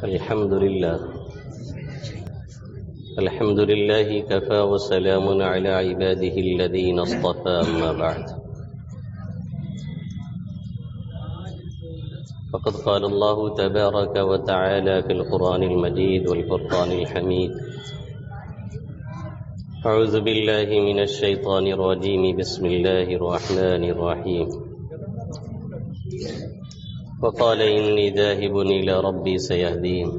الحمد لله كفى وسلام على عباده الذين اصطفى أما بعد فقد قال الله تبارك وتعالى في القرآن المجيد والفرقان الحميد أعوذ بالله من الشيطان الرجيم بسم الله الرحمن الرحيم وقال إني ذاهب إلى ربي سيهدين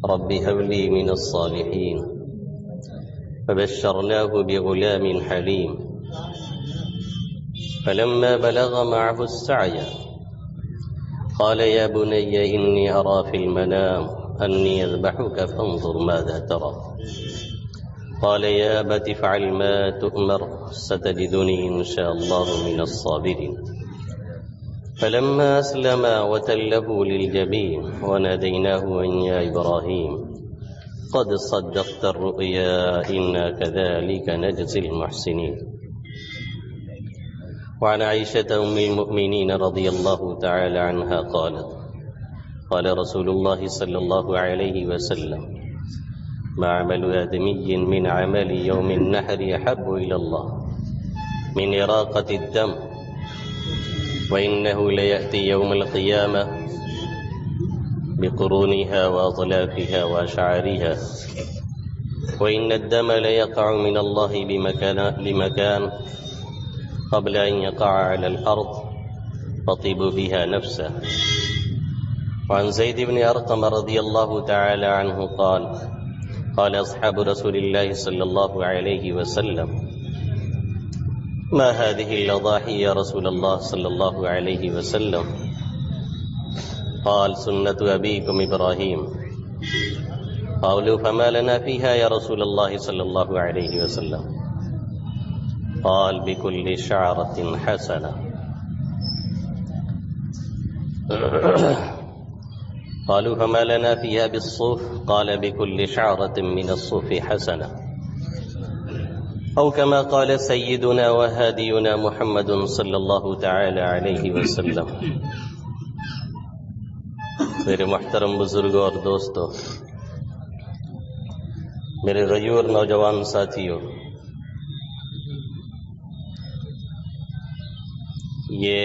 رب هب لي من الصالحين فبشرناه بغلام حليم فلما بلغ معه السعي قال يا بني إني أرى في المنام أني أذبحك فانظر ماذا ترى قال يا أبت افعل ما تؤمر ستجدني إن شاء الله من الصابرين فلما أسلما وتله للجبين وناديناه أن يا إبراهيم قد صدقت الرؤيا إنا كذلك نجزي المحسنين وعن عائشة أم المؤمنين رضي الله تعالى عنها قالت قال رسول الله صلى الله عليه وسلم ما عمل آدمي من عمل يوم النحر أحب إلى الله من إراقة الدم وإنه ليأتي يوم القيامة بقرونها وأطلافها وأشعارها وإن الدم ليقع من الله بمكان قبل أن يقع على الأرض فطيب بها نفسه وعن زيد بن أرقم رضي الله تعالى عنه قال أصحاب رسول الله صلى الله عليه وسلم ما هذه الأضاحي يا رسول الله صلى الله عليه وسلم قال سنة أبيكم إبراهيم قالوا فما لنا فيها يا رسول الله صلى الله عليه وسلم قال بكل شعرة حسنة قالوا فما لنا فيها بالصوف قال بكل شعرة من الصوف حسنة أو كما قال سيدنا وهادينا محمد صلی اللہ تعالی علیہ وسلم۔ میرے محترم بزرگوں اور دوستوں، میرے غیور نوجوان ساتھیوں، یہ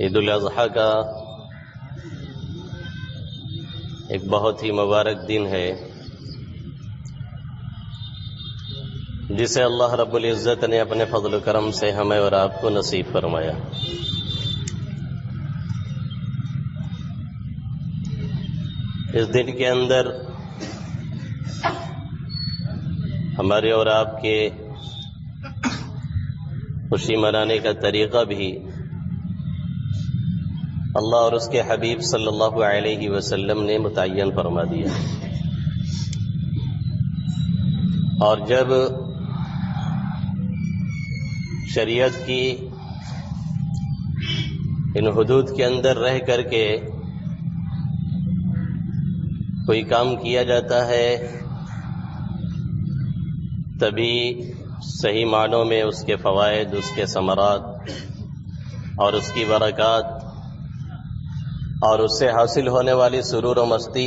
عید الاضحیٰ کا ایک بہت ہی مبارک دن ہے جسے اللہ رب العزت نے اپنے فضل و کرم سے ہمیں اور آپ کو نصیب فرمایا۔ اس دن کے اندر ہمارے اور آپ کے خوشی منانے کا طریقہ بھی اللہ اور اس کے حبیب صلی اللہ علیہ وسلم نے متعین فرما دیا، اور جب شریعت کی ان حدود کے اندر رہ کر کے کوئی کام کیا جاتا ہے تبھی صحیح معنوں میں اس کے فوائد، اس کے ثمرات اور اس کی برکات اور اس سے حاصل ہونے والی سرور و مستی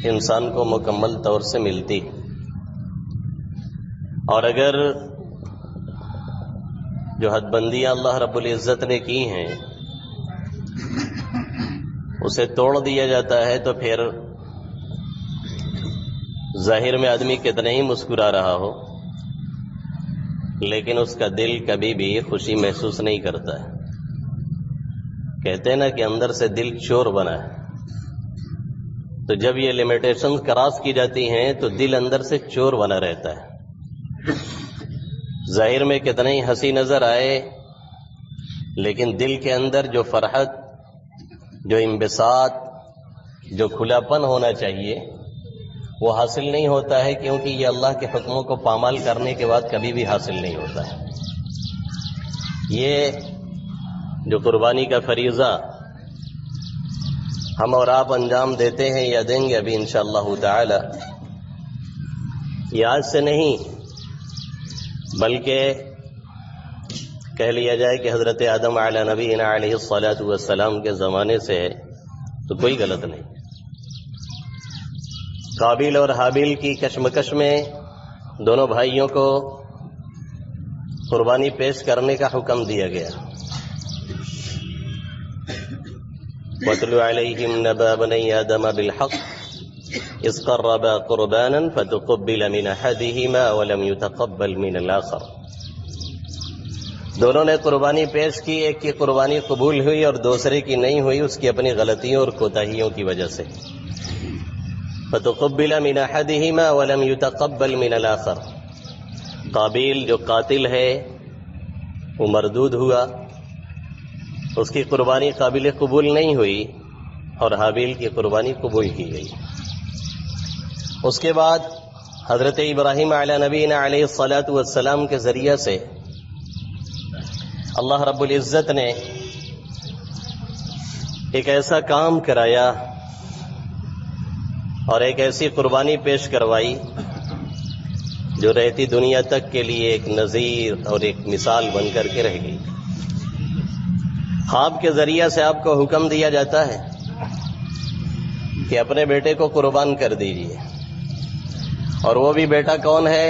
انسان کو مکمل طور سے ملتی۔ اور اگر جو حد بندیاں اللہ رب العزت نے کی ہیں اسے توڑ دیا جاتا ہے تو پھر ظاہر میں آدمی کتنے ہی مسکرا رہا ہو لیکن اس کا دل کبھی بھی خوشی محسوس نہیں کرتا ہے۔ کہتے ہیں نا کہ اندر سے دل چور بنا ہے، تو جب یہ لیمیٹیشن کراس کی جاتی ہیں تو دل اندر سے چور بنا رہتا ہے۔ ظاہر میں کتنے ہی ہنسی نظر آئے لیکن دل کے اندر جو فرحت، جو انبساط، جو کھلاپن ہونا چاہیے وہ حاصل نہیں ہوتا ہے، کیونکہ یہ اللہ کے حکموں کو پامال کرنے کے بعد کبھی بھی حاصل نہیں ہوتا ہے۔ یہ جو قربانی کا فریضہ ہم اور آپ انجام دیتے ہیں یا دیں گے ابھی انشاءاللہ تعالی، یہ آج سے نہیں بلکہ کہہ لیا جائے کہ حضرت آدم علی نبینا علیہ الصلاۃ والسلام کے زمانے سے ہے تو کوئی غلط نہیں۔ قابیل اور حابیل کی کشمکش میں دونوں بھائیوں کو قربانی پیش کرنے کا حکم دیا گیا۔ وَاتْلُ عَلَيْهِمْ نَبَأَ بَنِي آدَمَ بِالْحَقِّ إِذْ قَرَّبَا قُرْبَانًا فَتُقُبِّلَ مِنْ أَحَدِهِمَا وَلَمْ يُتَقَبَّلْ مِنَ الْآخَرِ۔ دونوں نے قربانی پیش کی، ایک کی قربانی قبول ہوئی اور دوسرے کی نہیں ہوئی، اس کی اپنی غلطیوں اور کوتاہیوں کی وجہ سے۔ فَتُقُبِّلَ مِنْ أَحَدِهِمَا وَلَمْ يُتَقَبَّلْ مِنَ الْآخَرِ۔ قابیل جو قاتل ہے وہ مردود ہوا، اس کی قربانی قابل قبول نہیں ہوئی، اور حابیل کی قربانی قبول کی گئی۔ اس کے بعد حضرت ابراہیم علی نبینا علیہ الصلاۃ والسلام کے ذریعہ سے اللہ رب العزت نے ایک ایسا کام کرایا اور ایک ایسی قربانی پیش کروائی جو رہتی دنیا تک کے لیے ایک نظیر اور ایک مثال بن کر کے رہ گئی۔ خواب کے ذریعہ سے آپ کو حکم دیا جاتا ہے کہ اپنے بیٹے کو قربان کر دیجیے، اور وہ بھی بیٹا کون ہے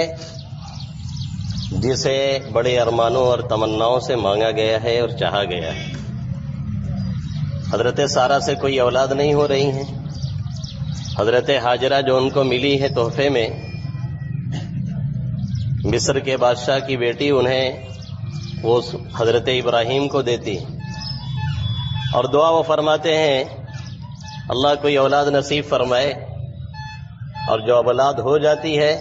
جسے بڑے ارمانوں اور تمناؤں سے مانگا گیا ہے اور چاہا گیا ہے۔ حضرت سارہ سے کوئی اولاد نہیں ہو رہی ہے، حضرت ہاجرہ جو ان کو ملی ہے تحفے میں، مصر کے بادشاہ کی بیٹی، انہیں وہ حضرت ابراہیم کو دیتی اور دعا وہ فرماتے ہیں اللہ کوئی اولاد نصیب فرمائے، اور جو اولاد ہو جاتی ہے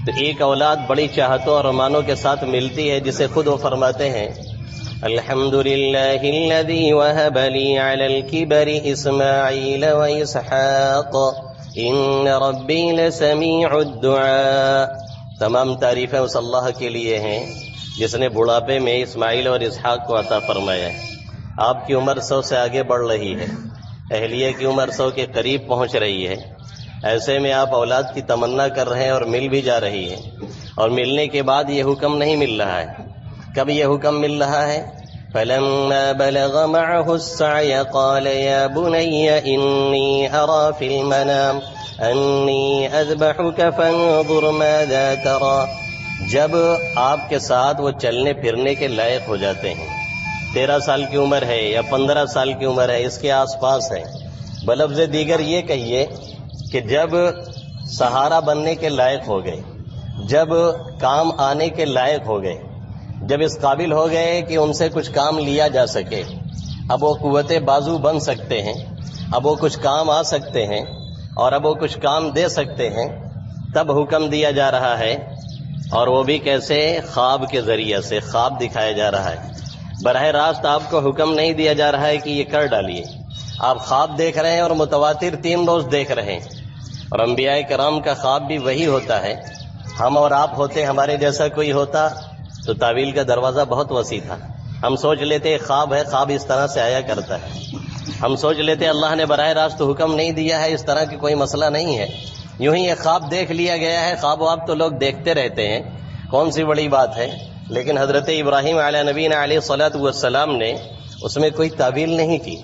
تو ایک اولاد بڑی چاہتوں اور ارمانوں کے ساتھ ملتی ہے، جسے خود وہ فرماتے ہیں الحمدللہ الذی وہب لی علی الکبر اسماعیل و اسحاق ان ربی لسمیع الدعاء۔ تمام تعریفیں اس اللہ کے لیے ہیں جس نے بڑھاپے میں اسماعیل اور اسحاق کو عطا فرمایا ہے۔ آپ کی عمر 100 سے آگے بڑھ رہی ہے، اہلیہ کی عمر 100 کے قریب پہنچ رہی ہے، ایسے میں آپ اولاد کی تمنا کر رہے ہیں اور مل بھی جا رہی ہے، اور ملنے کے بعد یہ حکم نہیں مل رہا ہے۔ کب یہ حکم مل رہا ہے؟ فَلَمَّا بَلَغَ مَعَهُ السَّعْيَ قَالَ يَا بُنَيَّ إِنِّي أَرَى فِي الْمَنَامِ أَنِّي أَذْبَحُكَ فَانظُرْ مَاذَا تَرَى۔ جب آپ کے ساتھ وہ چلنے پھرنے کے لائق ہو جاتے ہیں، 13 سال کی عمر ہے یا 15 سال کی عمر ہے، اس کے آس پاس ہے، بلفظ دیگر یہ کہیے کہ جب سہارا بننے کے لائق ہو گئے، جب کام آنے کے لائق ہو گئے، جب اس قابل ہو گئے کہ ان سے کچھ کام لیا جا سکے، اب وہ قوت بازو بن سکتے ہیں، اب وہ کچھ کام آ سکتے ہیں، اور اب وہ کچھ کام دے سکتے ہیں، تب حکم دیا جا رہا ہے، اور وہ بھی کیسے؟ خواب کے ذریعے سے خواب دکھایا جا رہا ہے۔ براہ راست آپ کو حکم نہیں دیا جا رہا ہے کہ یہ کر ڈالیے، آپ خواب دیکھ رہے ہیں اور متواتر 3 روز دیکھ رہے ہیں، اور انبیاء کرام کا خواب بھی وہی ہوتا ہے۔ ہم اور آپ ہوتے، ہمارے جیسا کوئی ہوتا تو تعویل کا دروازہ بہت وسیع تھا، ہم سوچ لیتے خواب ہے، خواب اس طرح سے آیا کرتا ہے، ہم سوچ لیتے اللہ نے براہ راست حکم نہیں دیا ہے، اس طرح کی کوئی مسئلہ نہیں ہے، یوں ہی یہ خواب دیکھ لیا گیا ہے، خواب تو لوگ دیکھتے رہتے ہیں، کون سی بڑی بات ہے۔ لیکن حضرت ابراہیم علیہ نبینا علیہ الصلاۃ والسلام نے اس میں کوئی تعویل نہیں کی،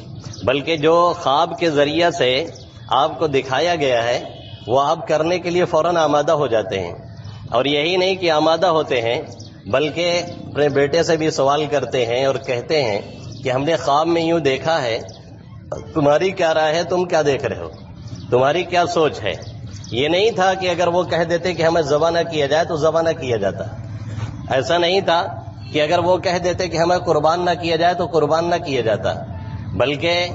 بلکہ جو خواب کے ذریعہ سے آپ کو دکھایا گیا ہے وہ آپ کرنے کے لیے فوراً آمادہ ہو جاتے ہیں، اور یہی نہیں کہ آمادہ ہوتے ہیں بلکہ اپنے بیٹے سے بھی سوال کرتے ہیں اور کہتے ہیں کہ ہم نے خواب میں یوں دیکھا ہے، تمہاری کیا رائے ہے، تم کیا دیکھ رہے ہو، تمہاری کیا سوچ ہے۔ یہ نہیں تھا کہ اگر وہ کہہ دیتے کہ ہمیں ذبح نہ کیا جائے تو ذبح نہ کیا جاتا، ایسا نہیں تھا کہ اگر وہ کہہ دیتے کہ ہمیں قربان نہ کیا جائے تو قربان نہ کیا جاتا، بلکہ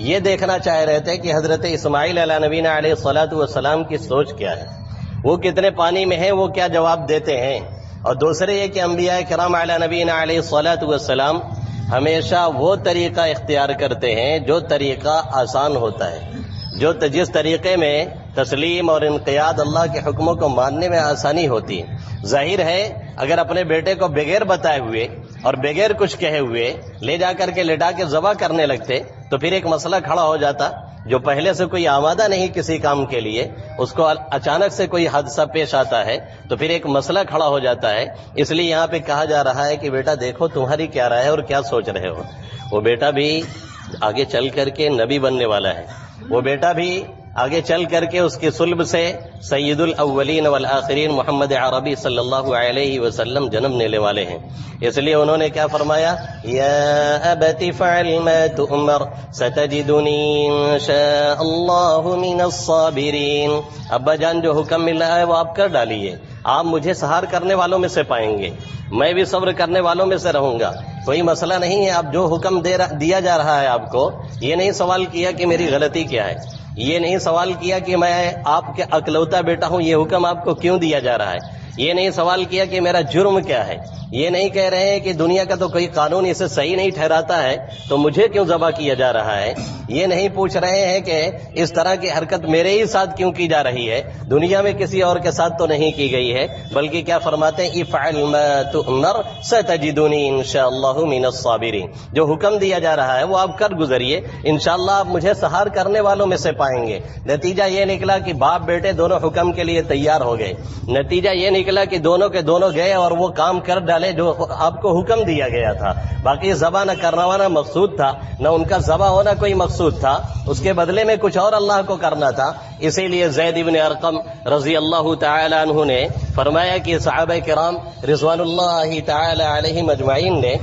یہ دیکھنا چاہ رہے تھے کہ حضرت اسماعیل علیہ نبینا علیہ الصلاۃ والسلام کی سوچ کیا ہے، وہ کتنے پانی میں ہیں، وہ کیا جواب دیتے ہیں۔ اور دوسرے یہ کہ انبیاء کرام علیہ نبینا علیہ الصلاۃ والسلام ہمیشہ وہ طریقہ اختیار کرتے ہیں جو طریقہ آسان ہوتا ہے، جس طریقے میں تسلیم اور انقیاد اللہ کے حکموں کو ماننے میں آسانی ہوتی ہے۔ ظاہر ہے اگر اپنے بیٹے کو بغیر بتائے ہوئے اور بغیر کچھ کہے ہوئے لے جا کر کے لٹا کے ذبح کرنے لگتے تو پھر ایک مسئلہ کھڑا ہو جاتا جو پہلے سے کوئی آمادہ نہیں کسی کام کے لیے، اس کو اچانک سے کوئی حادثہ پیش آتا ہے تو پھر ایک مسئلہ کھڑا ہو جاتا ہے. اس لیے یہاں پہ کہا جا رہا ہے کہ بیٹا دیکھو تمہاری کیا رائے ہے اور کیا سوچ رہے ہو. وہ بیٹا بھی آگے چل کر کے نبی بننے والا ہے، وہ بیٹا بھی آگے چل کر کے اس کے صلب سے سید الاولین والآخرین محمد عربی صلی اللہ علیہ وسلم جنم لینے والے ہیں. اس لیے انہوں نے کیا فرمایا، یا ابت فعل ما تؤمر ستجدنی ان شاء اللہ من الصابرین. ابا جان جو حکم ملا ہے وہ آپ کر ڈالیے، آپ مجھے سہار کرنے والوں میں سے پائیں گے، میں بھی صبر کرنے والوں میں سے رہوں گا. کوئی مسئلہ نہیں ہے، آپ جو حکم دیا جا رہا ہے آپ کو، یہ نہیں سوال کیا کہ میری غلطی کیا ہے، یہ نہیں سوال کیا کہ میں آپ کے اکلوتا بیٹا ہوں، یہ حکم آپ کو کیوں دیا جا رہا ہے، یہ نہیں سوال کیا کہ میرا جرم کیا ہے، یہ نہیں کہہ رہے ہیں کہ دنیا کا تو کوئی قانون اسے صحیح نہیں ٹھہراتا ہے تو مجھے کیوں ذبح کیا جا رہا ہے، یہ نہیں پوچھ رہے ہیں کہ اس طرح کی حرکت میرے ہی ساتھ کیوں کی جا رہی ہے، دنیا میں کسی اور کے ساتھ تو نہیں کی گئی ہے. بلکہ کیا فرماتے ہیں، افعل ما تؤمر ستجدنی انشاءاللہ من الصابرین. جو حکم دیا جا رہا ہے وہ آپ کر گزریے، انشاءاللہ آپ مجھے سہار کرنے والوں میں سے پائیں گے. نتیجہ یہ نکلا کہ باپ بیٹے دونوں حکم کے لیے تیار ہو گئے. نتیجہ یہ نکلا کہ دونوں کے دونوں گئے اور وہ کام کر ڈالے جو آپ کو حکم دیا گیا تھا. باقی ذبح نہ کرنا مقصود تھا، نہ ان کا ذبح ہونا کوئی مقصود تھا، اس کے بدلے میں کچھ اور اللہ کو کرنا تھا. اسی لیے زید بن ارقم رضی اللہ تعالی عنہ نے فرمایا کہ صحابہ کرام رضوان اللہ تعالی علیہم اجمعین نے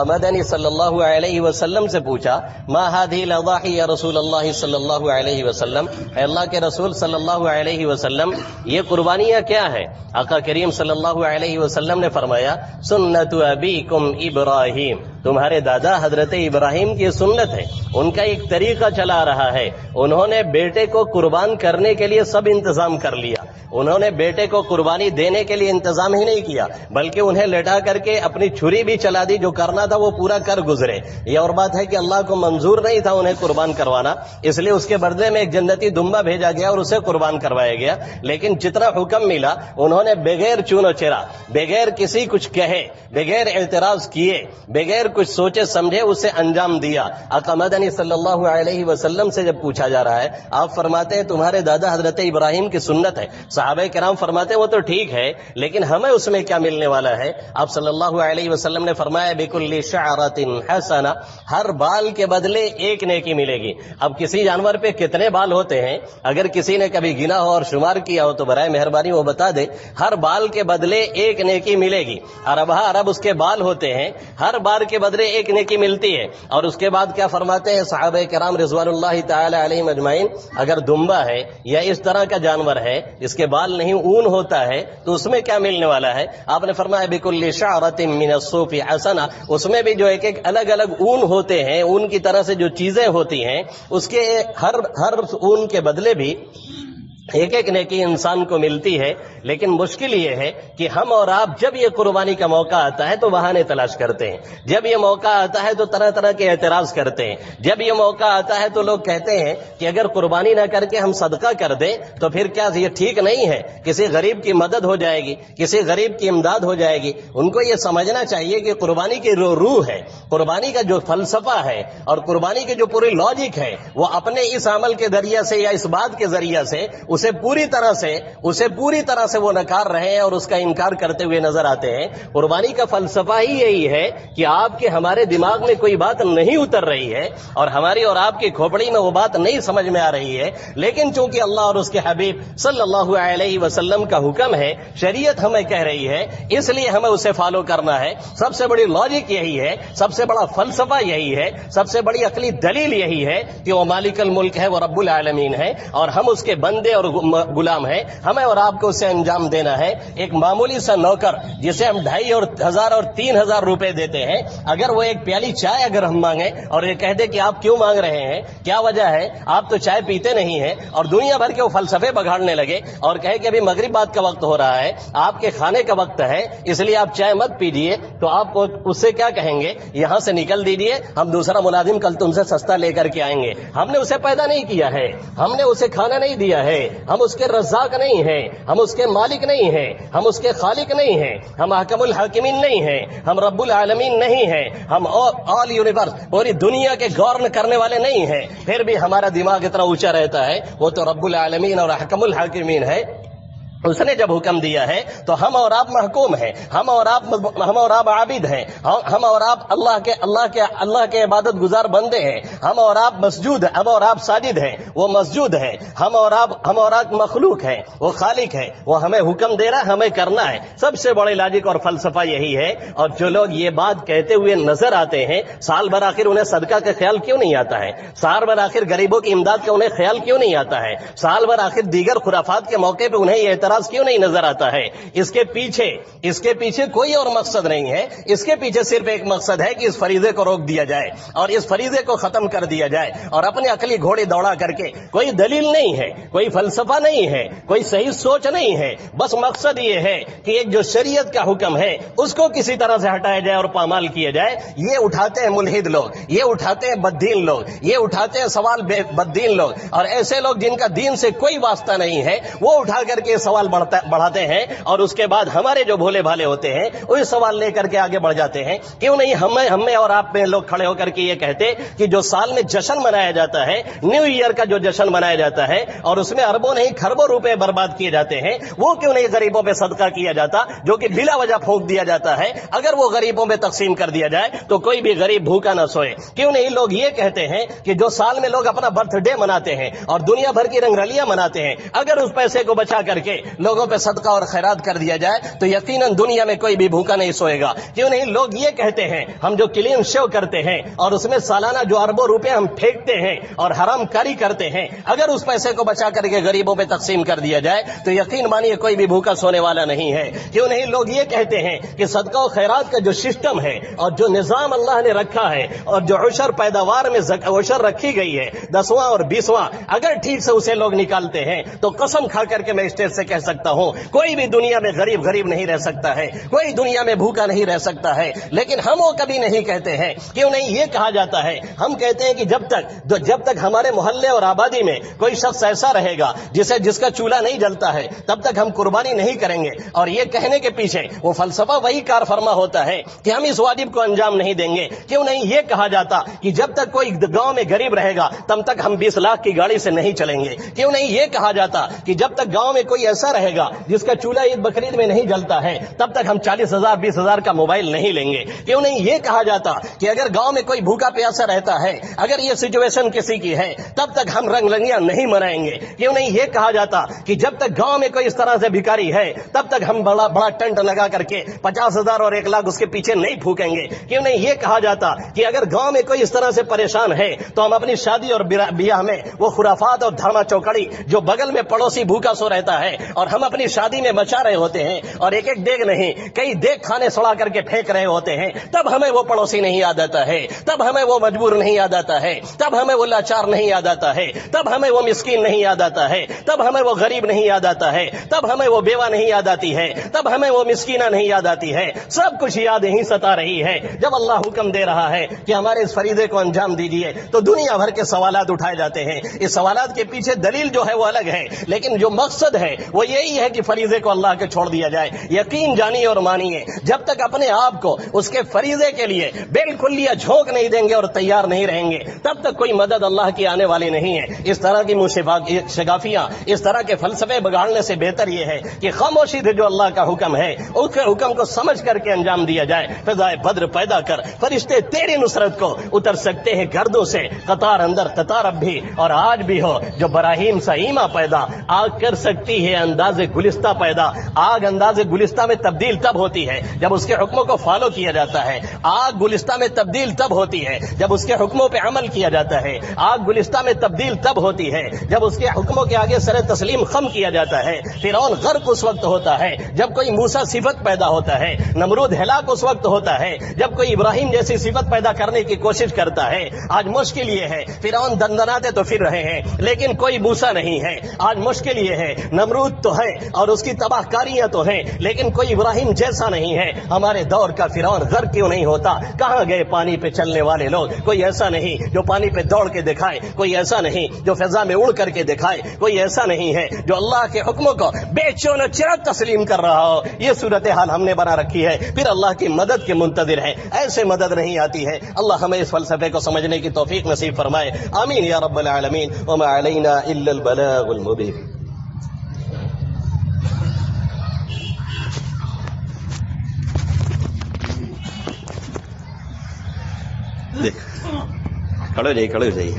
مدنی صلی اللہ علیہ وسلم سے پوچھا، ما هذه الاضاحی یا رسول اللہ صلی اللہ علیہ وسلم، اے اللہ کے رسول صلی اللہ علیہ وسلم یہ قربانیاں کیا ہے؟ آقا کریم صلی اللہ علیہ وسلم نے فرمایا، سنت ابیکم ابراہیم، تمہارے دادا حضرت ابراہیم کی سنت ہے، ان کا ایک طریقہ چلا رہا ہے. انہوں نے بیٹے کو قربان کرنے کے لیے سب انتظام کر لیا، انہوں نے بیٹے کو قربانی دینے کے لیے انتظام ہی نہیں کیا بلکہ انہیں لٹا کر کے اپنی چھری بھی چلا دی، جو کرنا تھا وہ پورا کر گزرے. یہ اور بات ہے کہ اللہ کو منظور نہیں تھا انہیں قربان کروانا، اس لیے اس کے بدلے میں ایک جنتی دمبا بھیجا گیا اور اسے قربان کروایا گیا. لیکن جتنا حکم ملا انہوں نے بغیر چون چرا، بغیر کسی کچھ کہے، بغیر اعتراض کیے، بغیر کچھ سوچے سمجھے اسے انجام دیا. آقا مدنی صلی اللہ علیہ وسلم سے جب پوچھا جا رہا ہے، آپ فرماتے ہیں تمہارے دادا حضرت ابراہیم کی سنت ہے. صحابہ کرام فرماتے ہیں وہ تو ٹھیک ہے لیکن ہمیں اس میں کیا ملنے والا ہے؟ آپ صلی اللہ علیہ وسلم نے فرمایا، بکل شعرۃ حسنہ، ہر بال کے بدلے ایک نیکی ملے گی. اب کسی جانور پہ کتنے بال ہوتے ہیں اگر کسی نے کبھی گنا ہو اور شمار کیا ہو تو برائے مہربانی وہ بتا دے. ہر بال کے بدلے ایک نیکی ملے گی. ارب اس کے بال ہوتے ہیں، ہر بال کے بدلے ایک نیکی ملتی ہے. اور اس کے بعد کیا فرماتے ہیں صحابہ کرام رضوان اللہ تعالی علیہم اجمعین، اگر دمبا ہے یا اس طرح کا جانور ہے اس کے بال نہیں اون ہوتا ہے تو اس میں کیا ملنے والا ہے؟ آپ نے فرمایا بکل شعرۃ من الصوف حسنہ، اس میں بھی جو ایک ایک الگ الگ اون ہوتے ہیں، اون کی طرح سے جو چیزیں ہوتی ہیں اس کے ہر اون کے بدلے بھی ایک ایک نیکی انسان کو ملتی ہے. لیکن مشکل یہ ہے کہ ہم اور آپ جب یہ قربانی کا موقع آتا ہے تو بہانے تلاش کرتے ہیں، جب یہ موقع آتا ہے تو طرح طرح کے اعتراض کرتے ہیں، جب یہ موقع آتا ہے تو لوگ کہتے ہیں کہ اگر قربانی نہ کر کے ہم صدقہ کر دیں تو پھر کیا یہ ٹھیک نہیں ہے؟ کسی غریب کی مدد ہو جائے گی، کسی غریب کی امداد ہو جائے گی. ان کو یہ سمجھنا چاہیے کہ قربانی کی روح ہے، قربانی کا جو فلسفہ ہے اور قربانی کی جو پوری لاجک ہے وہ اپنے اس عمل کے ذریعے سے یا اس بات کے ذریعے سے اسے پوری طرح سے وہ نکار رہے ہیں اور اس کا انکار کرتے ہوئے نظر آتے ہیں. قربانی کا فلسفہ ہی یہی ہے کہ آپ کے ہمارے دماغ میں کوئی بات نہیں اتر رہی ہے اور ہماری اور آپ کی کھوپڑی میں وہ بات نہیں سمجھ میں آ رہی ہے، لیکن چونکہ اللہ اور اس کے حبیب صلی اللہ علیہ وسلم کا حکم ہے، شریعت ہمیں کہہ رہی ہے، اس لیے ہمیں اسے فالو کرنا ہے. سب سے بڑی لاجک یہی ہے، سب سے بڑا فلسفہ یہی ہے، سب سے بڑی عقلی دلیل یہی ہے کہ وہ مالک الملک ہے، وہ رب العالمین ہے اور ہم اس کے بندے اور غلام ہیں. ہمیں اور آپ کو اسے انجام دینا ہے. ایک معمولی سا نوکر جسے ہم 2,500 اور 3,000 روپے دیتے ہیں، اگر وہ ایک پیالی چائے اگر ہم مانگیں اور یہ کہہ دے کہ آپ کیوں مانگ رہے ہیں، کیا وجہ ہے، آپ تو چائے پیتے نہیں ہیں، اور دنیا بھر کے وہ فلسفے بگاڑنے لگے اور کہے کہ ابھی مغرب بعد کا وقت ہو رہا ہے، آپ کے کھانے کا وقت ہے، اس لیے آپ چائے مت پیجیے، تو آپ اس سے کیا کہیں گے؟ یہاں سے نکل دیجیے، ہم دوسرا ملازم کل تم سے سستا لے کر کے آئیں گے. ہم نے اسے پیدا نہیں کیا ہے، ہم نے اسے کھانا نہیں دیا ہے، ہم اس کے رزاق نہیں ہیں، ہم اس کے مالک نہیں ہیں، ہم اس کے خالق نہیں ہیں، ہم احکم الحاکمین نہیں ہیں، ہم رب العالمین نہیں ہیں، ہم آل یونیورس پوری دنیا کے گورن کرنے والے نہیں ہیں، پھر بھی ہمارا دماغ اتنا اونچا رہتا ہے، وہ تو رب العالمین اور احکم الحاکمین ہے، اس نے جب حکم دیا ہے تو ہم اور آپ محکوم ہیں، ہم اور آپ عابد ہیں، ہم اور آپ اللہ کے عبادت گزار بندے ہیں، ہم اور آپ مسجود ہیں، ہم اور آپ ساجد ہیں، وہ مسجود ہیں، ہم اور آپ مخلوق ہیں، وہ خالق ہے، وہ ہمیں حکم دے رہا ہے، ہمیں کرنا ہے۔ سب سے بڑے لاجک اور فلسفہ یہی ہے، اور جو لوگ یہ بات کہتے ہوئے نظر آتے ہیں، سال بھر آخر انہیں صدقہ کا خیال کیوں نہیں آتا ہے؟ سال بھر آخر غریبوں کی امداد کا انہیں خیال کیوں نہیں آتا ہے؟ سال بھر آخر دیگر خرافات کے موقع پہ انہیں یہ کیوں نہیں نظر آتا ہے؟ اس کے پیچھے کوئی اور مقصد نہیں ہے، اس کے پیچھے صرف ایک مقصد ہے کہ اس فریضے کو روک دیا جائے اور اس فریضے کو ختم کر دیا جائے، اور اپنے عقلی گھوڑے دوڑا کر کے کوئی دلیل نہیں ہے، کوئی فلسفہ نہیں ہے، کوئی صحیح سوچ نہیں ہے، بس مقصد یہ ہے کہ ایک جو شریعت کا حکم ہے اس کو کسی طرح سے ہٹایا جائے اور پامال کیا جائے۔ یہ اٹھاتے ہیں ملحد لوگ، یہ اٹھاتے ہیں بددین لوگ، یہ اٹھاتے ہیں سوال بددین لوگ، اور ایسے لوگ جن کا دین سے کوئی واسطہ نہیں ہے وہ اٹھا کر کے سوال بڑھاتے ہیں، اور اس کے بعد ہمارے جو بھولے بھالے ہوتے ہیں وہی سوال لے کر کے آگے بڑھ جاتے ہیں۔ کیوں نہیں ہمیں اور آپ میں لوگ کھڑے ہو کر کے یہ کہتے کہ جو سال میں جشن منایا جاتا ہے، نیو ایئر کا جو جشن منایا جاتا ہے اور اس میں اربوں نہیں کھربوں روپے برباد کیے جاتے ہیں، وہ کیوں نہیں غریبوں پہ صدقہ کیا جاتا جو کہ بلا وجہ پھونک دیا جاتا ہے؟ اگر وہ غریبوں میں تقسیم کر دیا جائے تو کوئی بھی غریب بھوکا نہ سوئے۔ کیوں نہیں لوگ یہ کہتے ہیں کہ جو سال میں لوگ اپنا برتھ ڈے مناتے ہیں اور دنیا بھر کی رنگ رلیاں مناتے ہیں، اگر اس پیسے کو بچا کر کے لوگوں پہ صدقہ اور خیرات کر دیا جائے تو یقیناً دنیا میں کوئی بھی بھوکا نہیں سوئے گا۔ کیوں نہیں لوگ یہ کہتے ہیں ہم جو کلین شو کرتے ہیں اور اس میں سالانہ جو اربوں روپے ہم پھینکتے ہیں اور حرام کاری کرتے ہیں، اگر اس پیسے کو بچا کر کے غریبوں پہ تقسیم کر دیا جائے تو یقین مانیے کوئی بھی بھوکا سونے والا نہیں ہے۔ کیوں نہیں لوگ یہ کہتے ہیں کہ صدقہ و خیرات کا جو سسٹم ہے اور جو نظام اللہ نے رکھا ہے اور جو عشر پیداوار میں عشر رکھی گئی ہے 10واں اور 20واں، اگر ٹھیک سے اسے لوگ نکالتے ہیں تو قسم کھا کر کے میں اسٹیج سے کہہ سکتا ہوں کوئی بھی دنیا میں غریب نہیں رہ سکتا ہے، کوئی دنیا میں بھوکا نہیں رہ سکتا ہے۔ لیکن ہم وہ کبھی نہیں کہتے ہیں۔ کیوں نہیں یہ کہا جاتا ہے؟ ہم کہتے ہیں کہ جب تک ہمارے محلے اور آبادی میں کوئی شخص ایسا رہے گا جس کا چولہا نہیں جلتا ہے تب تک ہم قربانی نہیں کریں گے، اور یہ کہنے کے پیچھے وہ فلسفہ وہی کار فرما ہوتا ہے کہ ہم اس واجب کو انجام نہیں دیں گے۔ کیوں نہیں یہ کہا جاتا کہ جب تک کوئی گاؤں میں غریب رہے گا تب تک ہم 20 لاکھ کی گاڑی سے نہیں چلیں گے؟ کیوں نہیں یہ کہا جاتا کہ جب تک گاؤں میں کوئی ایسا رہے گا جس کا چولہا عید بقرعید میں نہیں جلتا ہے تب تک ہم 40,000 20,000 کا موبائل نہیں لیں گے؟ کیوں نہیں یہ کہا جاتا کہ اگر گاؤں میں کوئی بھوکا پیاسا رہتا ہے، اگر یہ سچویشن کسی کی ہے تب تک ہم رنگ رنگیاں نہیں منائیں گے؟ کیوں نہیں یہ کہا جاتا کہ جب تک گاؤں میں کوئی اس طرح سے بھکاری ہے تب تک ہم بڑا ٹینٹ لگا کر کے 50,000 اور 1 لاکھ اس کے پیچھے نہیں پھونکیں گے؟ کیوں نہیں یہ کہا جاتا کہ اگر گاؤں میں کوئی اس طرح سے پریشان ہے تو ہم اپنی شادی اور بیاہ میں وہ خرافات اور دھاما چوکڑی جو بغل میں پڑوسی بھوکا سو رہتا ہے اور ہم اپنی شادی میں مچا رہے ہوتے ہیں اور ایک دیگ نہیں کئی دیگ کھانے سڑا کر کے پھینک رہے ہوتے ہیں، تب ہمیں وہ پڑوسی نہیں یاد آتا ہے، تب ہمیں وہ مجبور نہیں یاد آتا ہے، تب ہمیں وہ لاچار نہیں یاد آتا ہے، تب ہمیں وہ مسکین نہیں یاد آتا ہے، تب ہمیں وہ غریب نہیں یاد آتا ہے، تب ہمیں وہ بیوہ نہیں یاد آتی ہے، تب ہمیں وہ مسکینہ نہیں یاد آتی ہے۔ سب کچھ یاد ہی ستا رہی ہے۔ جب اللہ حکم دے رہا ہے کہ ہمارے اس فریضے کو انجام دیجیے تو دنیا بھر کے سوالات اٹھائے جاتے ہیں۔ اس سوالات کے پیچھے دلیل جو ہے وہ الگ ہے، لیکن جو مقصد ہے وہ یہی ہے کہ فریضے کو اللہ کے چھوڑ دیا جائے۔ یقین جانیے اور مانیے، جب تک اپنے آپ کو اس کے فریضے کے لیے بالکل جھونک نہیں دیں گے اور تیار نہیں رہیں گے تب تک کوئی مدد اللہ کی آنے والی نہیں ہے۔ اس طرح کی شگافیاں، اس طرح کے فلسفے بگاڑنے سے بہتر یہ ہے کہ خاموشی سے جو اللہ کا حکم ہے اس کے حکم کو سمجھ کر کے انجام دیا جائے۔ فضائے بدر پیدا کر فرشتے تیری نصرت کو اتر سکتے ہیں گردوں سے، قطار اندر قطار اب بھی اور آج بھی ہو جو براہیم سا ایما پیدا، آگ کر سکتی ہے انداز گلستہ پیدا۔ آگ انداز گلستہ میں تبدیل تب ہوتی ہے جب اس کے حکموں کو فالو کیا جاتا ہے۔ آگ گلستہ میں تبدیل تب ہوتی ہے جب اس کے حکموں پہ عمل کیا جاتا ہے۔ آگ گلستہ میں تبدیل تب ہوتی ہے جب اس کے حکموں کے آگے سر تسلیم خم کیا جاتا ہے۔ فرعون غرق اس وقت ہوتا ہے جب کوئی موسیٰ صفت پیدا ہوتا ہے۔ نمرود ہلاک اس وقت ہوتا ہے جب کوئی ابراہیم جیسی صفت پیدا کرنے کی کوشش کرتا ہے۔ آج مشکل یہ ہے، فرعون دندناتے تو پھر رہے ہیں لیکن کوئی موسیٰ نہیں ہے۔ آج مشکل یہ ہے، نمرود تو ہے اور اس کی تباہ کاریاں تو ہیں، لیکن کوئی ابراہیم جیسا نہیں ہے۔ ہمارے دور کا فرعون غرق کیوں نہیں ہوتا؟ کہاں گئے پانی پہ چلنے والے لوگ؟ کوئی ایسا نہیں جو پانی پہ دوڑ کے دکھائے، کوئی ایسا نہیں جو فضا میں اڑ کر کے دکھائے، کوئی ایسا نہیں ہے جو اللہ کے حکموں کو بے چون و چرا تسلیم کر رہا ہو۔ یہ صورتحال ہم نے بنا رکھی ہے، پھر اللہ کی مدد کے منتظر ہے، ایسے مدد نہیں آتی ہے۔ اللہ ہمیں اس فلسفے کو سمجھنے کی توفیق نصیب فرمائے، آمین یا رب العالمین۔ وما علینا الا البلاغ المبین۔ دیکھ کھڑے ہو جائیے، کھڑے ہو جائیے۔